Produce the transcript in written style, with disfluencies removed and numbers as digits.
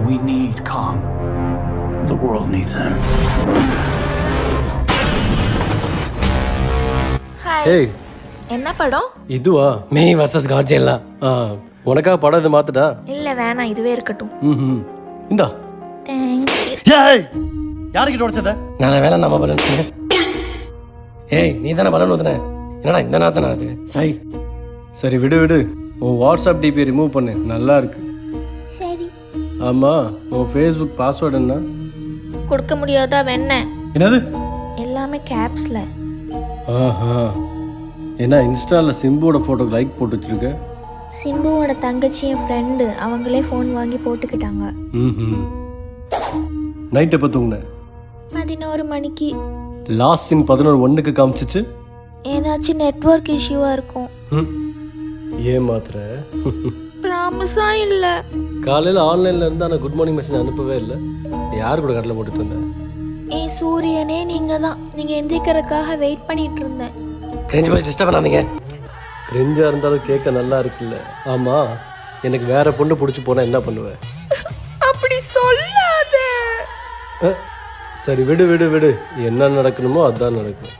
We need Kong. The world needs him. Hi. Hey. என்ன படம்? இதுவா மே vs காட்ஜில்லா. உனக்கா படம் இது மாத்துடா? இல்ல வேணாம், இதுவே இருக்கட்டும். இந்தா. Thank you. ஏய் யாருக்கு உடைச்சத? நான் வேணா நம்ம பலன். ஏய் நீ தான பலன் ஊத்துன. என்னடா இந்த நாத்தனா அது? சரி விடு. உன் வாட்ஸ்அப் டிபி ரிமூவ் பண்ணு. நல்லா இருக்கு. சரி. ஆமா உன் ஃபேஸ்புக் பாஸ்வேர்டு என்ன? கொடுக்க முடியாதா வெண்ண? என்னது? எல்லாமே கேப்ஸ்ல. ஆஹா. என்ன இன்ஸ்டால சிம்புவோட போட்டோக்கு லைக் போட்டு வச்சிருக்க? சிம்புவோட தங்கச்சி என் ஃப்ரெண்டு, அவங்களே ஃபோன் வாங்கி போட்டுக்கிட்டாங்க. நைட் எப்போ தூங்குன? 11 மணிக்கு. லாஸ்ட் சீன் 11:01 காமிச்சிச்சு. ஏதாச்சும் நெட்வொர்க் இஷ்யூவா இருக்கும். ஏமாத்துற? ப்ராமிஸா இல்ல. காலையில் ஆன்லைனில் இருந்து ஆனால் குட் மார்னிங் மெசேஜ் அனுப்பவே இல்லை. யார் கூட கடலை போட்டுட்டு இருந்தேன்? ஏன் சூரியனே நீங்கள் தான். நீங்கள் எந்திரிக்கிறதுக்காக வெயிட் பண்ணிட்டு இருந்தேன். கிரிஞ்சு போய் டிஸ்டர்ப் பண்ணாதீங்க. கிரிஞ்சாக இருந்தாலும் கேட்க நல்லா இருக்குல்ல. ஆமாம், எனக்கு வேற பொண்ணு பிடிச்சி போனால் என்ன பண்ணுவேன்? அப்படி சொல்லாத. சரி விடு. என்ன நடக்கணுமோ அதுதான் நடக்கும்.